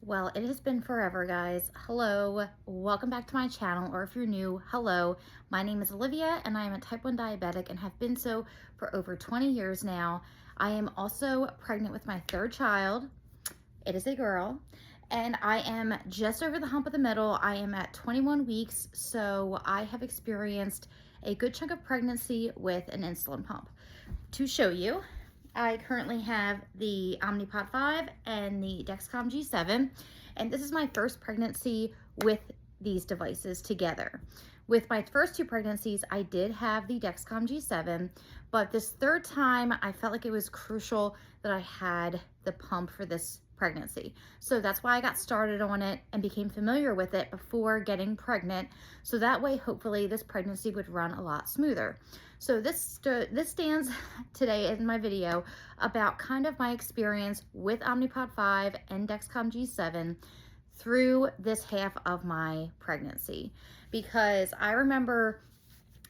Well, it has been forever, guys. Hello, welcome back to my channel, or if you're new, hello. My name is Olivia, and I am a type 1 diabetic and have been so for over 20 years now. I am also pregnant with my third child. It is a girl, and I am just over the hump of the middle. I am at 21 weeks, so I have experienced a good chunk of pregnancy with an insulin pump. To show you, I currently have the Omnipod 5 and the Dexcom G7, and this is my first pregnancy with these devices together. With my first two pregnancies, I did have the Dexcom G7, but this third time, I felt like it was crucial that I had the pump for this pregnancy. So that's why I got started on it and became familiar with it before getting pregnant. So that way, hopefully, this pregnancy would run a lot smoother. So this stands today in my video about kind of my experience with Omnipod 5 and Dexcom G7 through this half of my pregnancy. Because I remember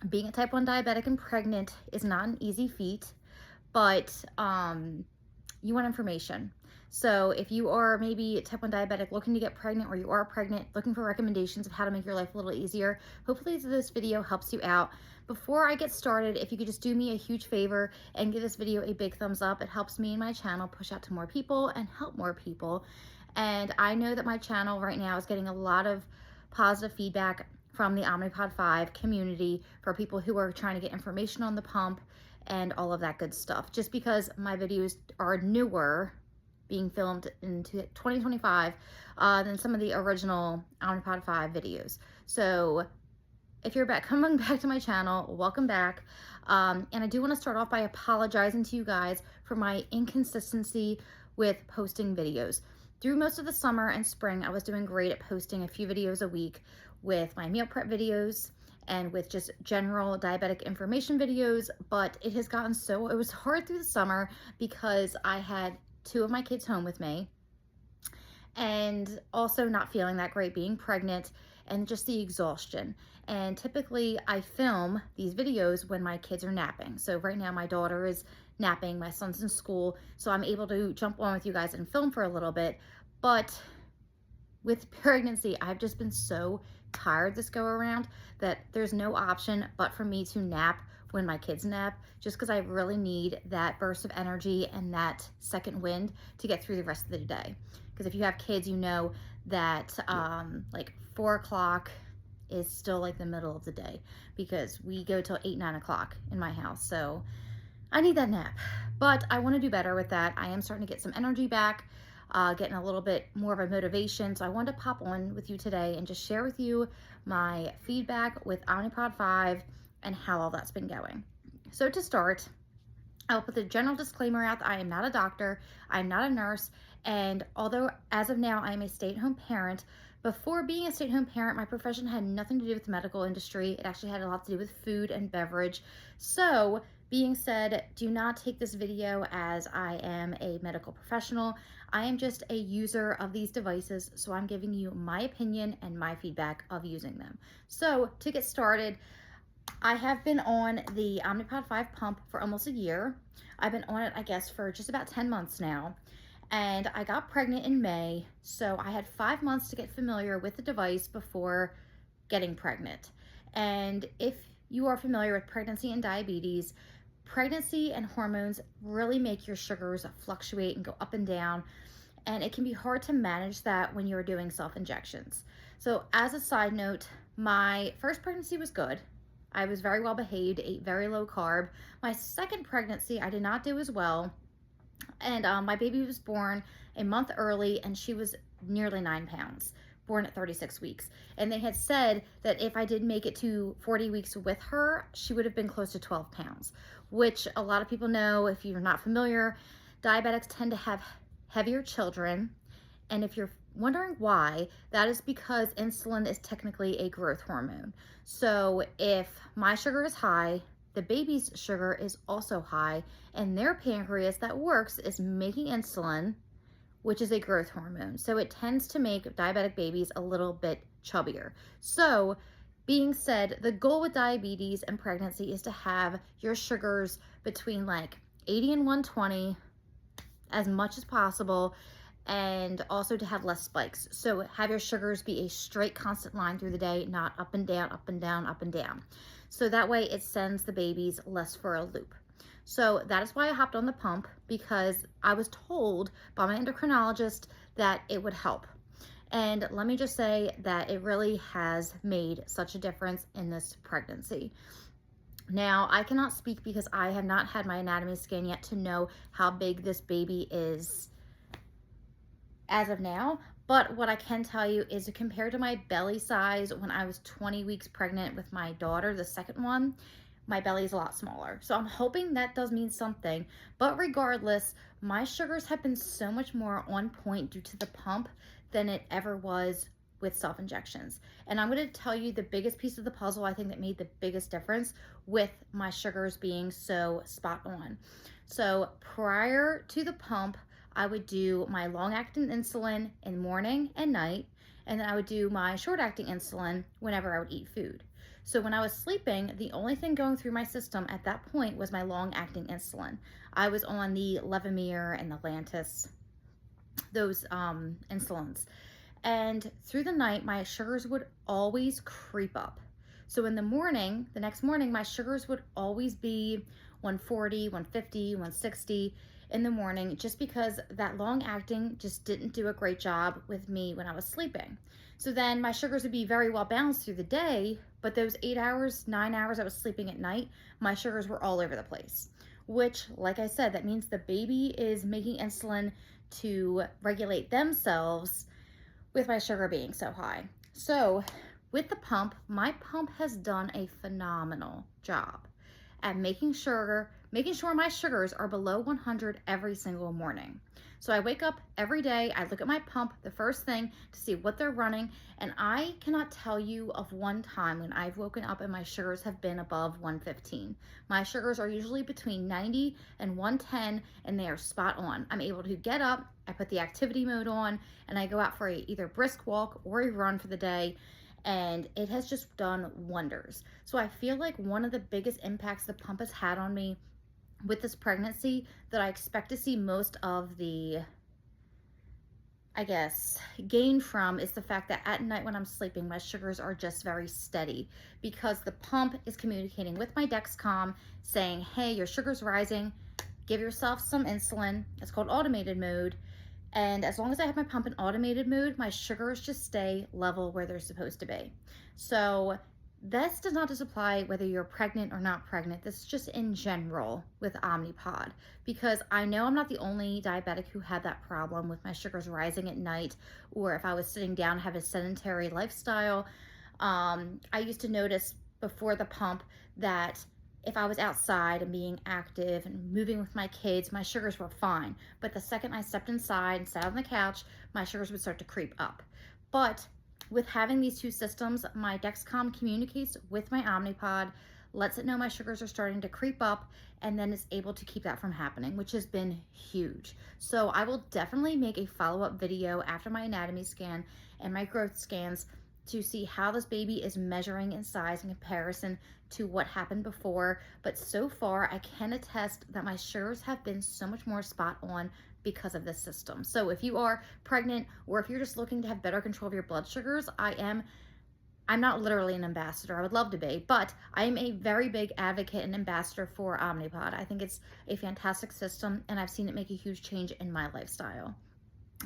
being a type 1 diabetic and pregnant is not an easy feat, but you want information. So if you are maybe type 1 diabetic looking to get pregnant, or you are pregnant looking for recommendations of how to make your life a little easier, hopefully this video helps you out. Before I get started, if you could just do me a huge favor and give this video a big thumbs up, it helps me and my channel push out to more people and help more people. And I know that my channel right now is getting a lot of positive feedback from the Omnipod 5 community for people who are trying to get information on the pump and all of that good stuff. Just because my videos are newer, being filmed in 2025 than some of the original Omnipod 5 videos. So if you're coming back to my channel, welcome back. And I do want to start off by apologizing to you guys for my inconsistency with posting videos. Through most of the summer and spring, I was doing great at posting a few videos a week with my meal prep videos and with just general diabetic information videos, but it has gotten so, it was hard through the summer because I had two of my kids home with me, and also not feeling that great being pregnant, and just the exhaustion. And typically I film these videos when my kids are napping. So right now my daughter is napping, my son's in school, so I'm able to jump on with you guys and film for a little bit. But with pregnancy, I've just been so tired this go around that there's no option but for me to nap when my kids nap, just because I really need that burst of energy and that second wind to get through the rest of the day. Because if you have kids, you know that like 4 o'clock is still like the middle of the day, because we go till 8, 9 o'clock in my house. So I need that nap, but I want to do better with that. I am starting to get some energy back, getting a little bit more of a motivation. So I wanted to pop on with you today and just share with you my feedback with Omnipod 5 and how all that's been going. So to start, I'll put the general disclaimer out that I am not a doctor, I'm not a nurse, and although as of now I am a stay-at-home parent, before being a stay-at-home parent, my profession had nothing to do with the medical industry. It actually had a lot to do with food and beverage. So being said, do not take this video as I am a medical professional. I am just a user of these devices, so I'm giving you my opinion and my feedback of using them. So to get started, I have been on the Omnipod 5 pump for almost a year. I've been on it, I guess, for just about 10 months now. And I got pregnant in May, so I had 5 months to get familiar with the device before getting pregnant. And if you are familiar with pregnancy and diabetes, pregnancy and hormones really make your sugars fluctuate and go up and down. And it can be hard to manage that when you're doing self-injections. So as a side note, my first pregnancy was good. I was very well behaved, ate very low carb. My second pregnancy, I did not do as well. And my baby was born a month early, and she was nearly 9 pounds, born at 36 weeks. And they had said that if I did make it to 40 weeks with her, she would have been close to 12 pounds, which a lot of people know. If you're not familiar, diabetics tend to have heavier children. And if you're wondering why, that is because insulin is technically a growth hormone. So if my sugar is high, the baby's sugar is also high, and their pancreas that works is making insulin, which is a growth hormone. So it tends to make diabetic babies a little bit chubbier. So being said, the goal with diabetes and pregnancy is to have your sugars between like 80 and 120 as much as possible, and also to have less spikes. So have your sugars be a straight constant line through the day, not up and down, up and down, up and down. So that way it sends the babies less for a loop. So that is why I hopped on the pump, because I was told by my endocrinologist that it would help. And let me just say that it really has made such a difference in this pregnancy. Now, I cannot speak because I have not had my anatomy scan yet to know how big this baby is as of now. But what I can tell you is compared to my belly size when I was 20 weeks pregnant with my daughter, the second one, my belly is a lot smaller. So I'm hoping that does mean something. But regardless, my sugars have been so much more on point due to the pump than it ever was with self-injections. And I'm going to tell you the biggest piece of the puzzle I think that made the biggest difference with my sugars being so spot on. So prior to the pump, I would do my long-acting insulin in morning and night, and then I would do my short-acting insulin whenever I would eat food. So when I was sleeping, the only thing going through my system at that point was my long-acting insulin. I was on the Levemir and the Lantus, those insulins. And through the night, my sugars would always creep up. So in the morning, the next morning, my sugars would always be 140, 150, 160 in the morning, just because that long acting just didn't do a great job with me when I was sleeping. So then my sugars would be very well balanced through the day, but those 8 hours, 9 hours I was sleeping at night, my sugars were all over the place. Which, like I said, that means the baby is making insulin to regulate themselves with my sugar being so high. So with the pump, my pump has done a phenomenal job at making sure my sugars are below 100 every single morning. So I wake up every day, I look at my pump the first thing to see what they're running, and I cannot tell you of one time when I've woken up and my sugars have been above 115. My sugars are usually between 90 and 110, and they are spot on. I'm able to get up, I put the activity mode on, and I go out for either brisk walk or a run for the day, and it has just done wonders. So I feel like one of the biggest impacts the pump has had on me with this pregnancy that I expect to see most of the, I guess, gain from is the fact that at night when I'm sleeping, my sugars are just very steady, because the pump is communicating with my Dexcom saying, hey, your sugar's rising, give yourself some insulin. It's called automated mode. And as long as I have my pump in automated mode, my sugars just stay level where they're supposed to be. So this does not just apply whether you're pregnant or not pregnant. This is just in general with Omnipod, because I know I'm not the only diabetic who had that problem with my sugars rising at night, or if I was sitting down, have a sedentary lifestyle. I used to notice before the pump that if I was outside and being active and moving with my kids, my sugars were fine. But the second I stepped inside and sat on the couch, my sugars would start to creep up. But with having these two systems, my Dexcom communicates with my Omnipod, lets it know my sugars are starting to creep up, and then is able to keep that from happening, which has been huge. So I will definitely make a follow-up video after my anatomy scan and my growth scans to see how this baby is measuring in size in comparison to what happened before. But so far, I can attest that my sugars have been so much more spot on because of this system. So if you are pregnant, or if you're just looking to have better control of your blood sugars, I'm not literally an ambassador, I would love to be, but I am a very big advocate and ambassador for Omnipod. I think it's a fantastic system, and I've seen it make a huge change in my lifestyle.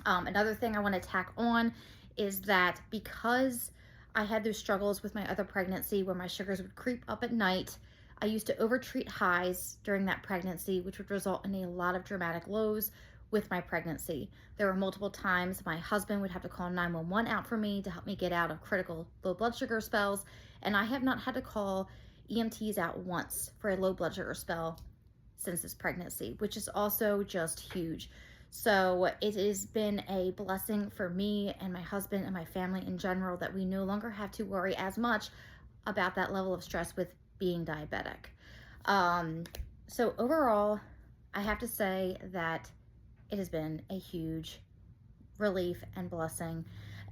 Another thing I want to tack on is that because I had those struggles with my other pregnancy where my sugars would creep up at night, I used to overtreat highs during that pregnancy, which would result in a lot of dramatic lows with my pregnancy. There were multiple times my husband would have to call 911 out for me to help me get out of critical low blood sugar spells, and I have not had to call EMTs out once for a low blood sugar spell since this pregnancy, which is also just huge. So it has been a blessing for me and my husband and my family in general that we no longer have to worry as much about that level of stress with being diabetic. So overall, I have to say that it has been a huge relief and blessing.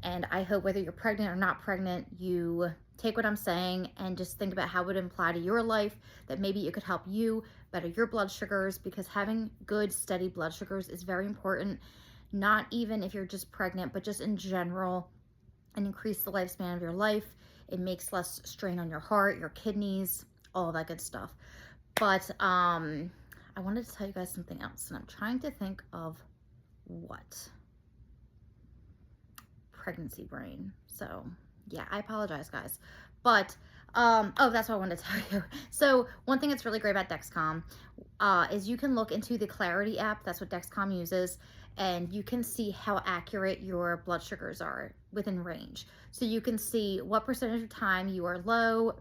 And I hope whether you're pregnant or not pregnant, you take what I'm saying and just think about how it would apply to your life, that maybe it could help you better your blood sugars, because having good, steady blood sugars is very important, not even if you're just pregnant, but just in general, and increase the lifespan of your life. It makes less strain on your heart, your kidneys, all that good stuff. But I wanted to tell you guys something else, and I'm trying to think of what. Pregnancy brain. So yeah, I apologize, guys. But oh, that's what I wanted to tell you. So one thing that's really great about Dexcom is you can look into the Clarity app. That's what Dexcom uses, and you can see how accurate your blood sugars are within range. So you can see what percentage of time you are low,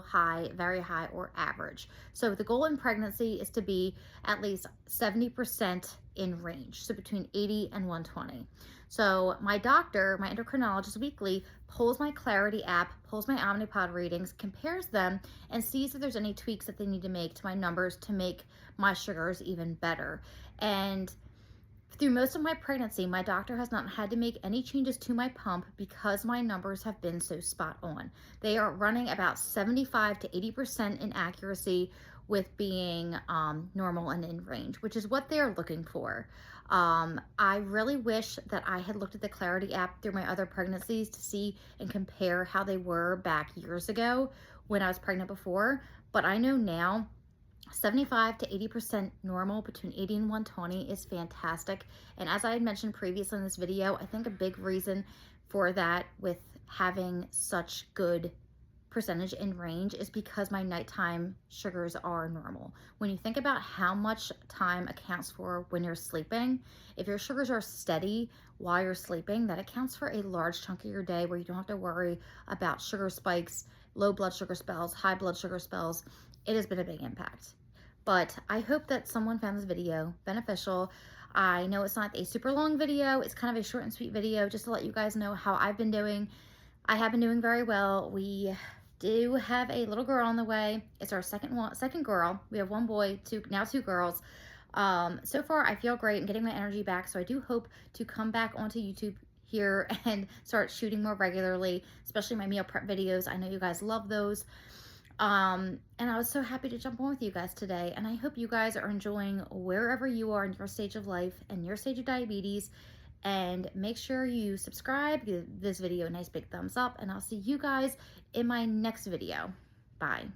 high, very high, or average. So the goal in pregnancy is to be at least 70% in range, so between 80 and 120. So my doctor, my endocrinologist weekly, pulls my Clarity app, pulls my Omnipod readings, compares them, and sees if there's any tweaks that they need to make to my numbers to make my sugars even better. And through most of my pregnancy, my doctor has not had to make any changes to my pump because my numbers have been so spot on. They are running about 75 to 80% in accuracy with being normal and in range, which is what they're looking for. I really wish that I had looked at the Clarity app through my other pregnancies to see and compare how they were back years ago when I was pregnant before, but I know now 75 to 80% normal between 80 and 120 is fantastic. And as I had mentioned previously in this video, I think a big reason for that with having such good percentage in range is because my nighttime sugars are normal. When you think about how much time accounts for when you're sleeping, if your sugars are steady while you're sleeping, that accounts for a large chunk of your day where you don't have to worry about sugar spikes, low blood sugar spells, high blood sugar spells. It has been a big impact. But I hope that someone found this video beneficial. I know it's not a super long video. It's kind of a short and sweet video just to let you guys know how I've been doing. I have been doing very well. We do have a little girl on the way. It's our second girl. We have one boy, now two girls. So far, I feel great and getting my energy back. So I do hope to come back onto YouTube here and start shooting more regularly, especially my meal prep videos. I know you guys love those. And I was so happy to jump on with you guys today. And I hope you guys are enjoying wherever you are in your stage of life and your stage of diabetes. And make sure you subscribe, give this video a nice big thumbs up, and I'll see you guys in my next video. Bye.